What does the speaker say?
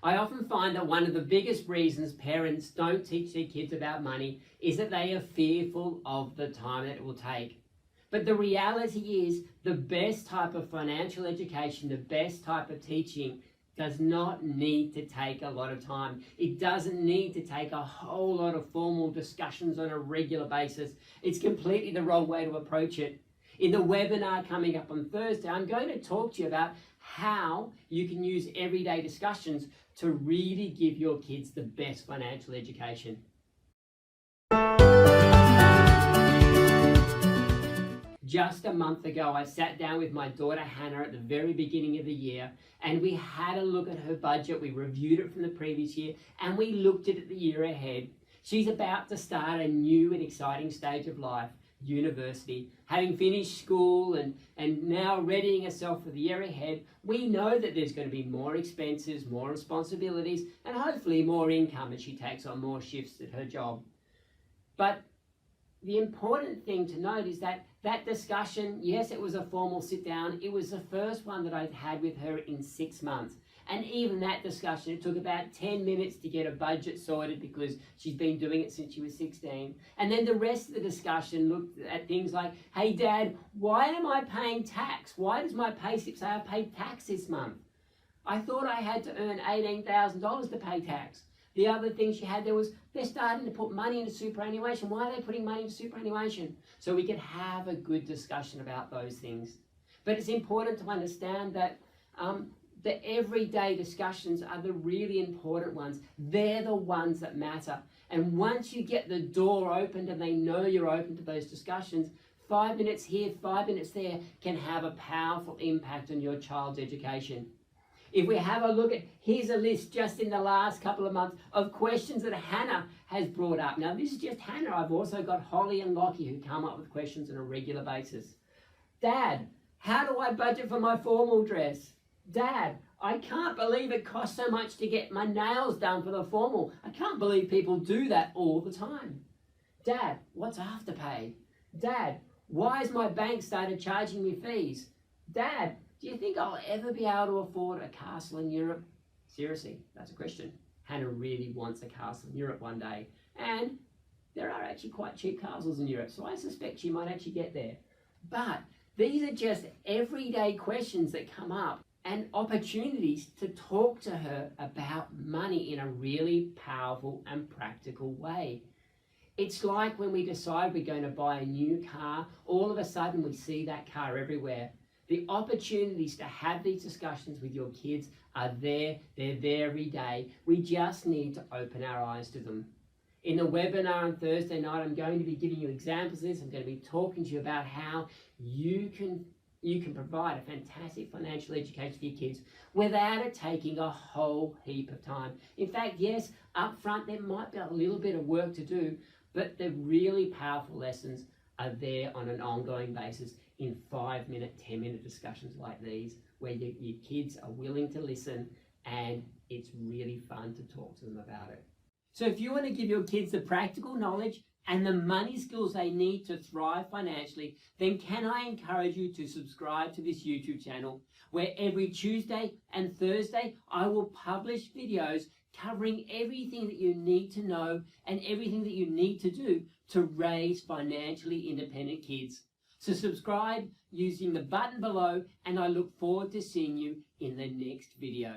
I often find that one of the biggest reasons parents don't teach their kids about money is that they are fearful of the time that it will take. But the reality is the best type of financial education, the best type of teaching does not need to take a lot of time. It doesn't need to take a whole lot of formal discussions on a regular basis. It's completely the wrong way to approach it. In the webinar coming up on Thursday, I'm going to talk to you about how you can use everyday discussions to really give your kids the best financial education. Just a month ago, I sat down with my daughter Hannah at the very beginning of the year, and we had a look at her budget. We reviewed it from the previous year, and we looked at it the year ahead. She's about to start a new and exciting stage of life, university. Having finished school and now readying herself for the year ahead, we know that there's going to be more expenses, more responsibilities, and hopefully more income as she takes on more shifts at her job. But the important thing to note is that discussion, yes, it was a formal sit down. It was the first one that I'd had with her in 6 months. And even that discussion, it took about 10 minutes to get a budget sorted because she's been doing it since she was 16. And then the rest of the discussion looked at things like, hey Dad, why am I paying tax? Why does my payslip say I paid tax this month? I thought I had to earn $18,000 to pay tax. The other thing she had there was, they're starting to put money into superannuation. Why are they putting money into superannuation? So we could have a good discussion about those things. But it's important to understand that the everyday discussions are the really important ones. They're the ones that matter. And once you get the door opened and they know you're open to those discussions, 5 minutes here, 5 minutes there can have a powerful impact on your child's education. If we have a look at, here's a list just in the last couple of months of questions that Hannah has brought up. Now, this is just Hannah. I've also got Holly and Lockie who come up with questions on a regular basis. Dad, how do I budget for my formal dress? Dad, I can't believe it costs so much to get my nails done for the formal. I can't believe people do that all the time. Dad, what's Afterpay? Dad, why has my bank started charging me fees? Dad, do you think I'll ever be able to afford a castle in Europe? Seriously, that's a question. Hannah really wants a castle in Europe one day. And there are actually quite cheap castles in Europe, so I suspect she might actually get there. But these are just everyday questions that come up and opportunities to talk to her about money in a really powerful and practical way. It's like when we decide we're going to buy a new car, all of a sudden we see that car everywhere. The opportunities to have these discussions with your kids are there. They're there every day. We just need to open our eyes to them. In the webinar on Thursday night, I'm going to be giving you examples of this. I'm going to be talking to you about how you can provide a fantastic financial education for your kids without it taking a whole heap of time. In fact, yes, up front there might be a little bit of work to do, but the really powerful lessons are there on an ongoing basis in 5-minute, 10-minute discussions like these, where your kids are willing to listen and it's really fun to talk to them about it. So if you want to give your kids the practical knowledge and the money skills they need to thrive financially, then can I encourage you to subscribe to this YouTube channel, where every Tuesday and Thursday I will publish videos covering everything that you need to know and everything that you need to do to raise financially independent kids. So subscribe using the button below, and I look forward to seeing you in the next video.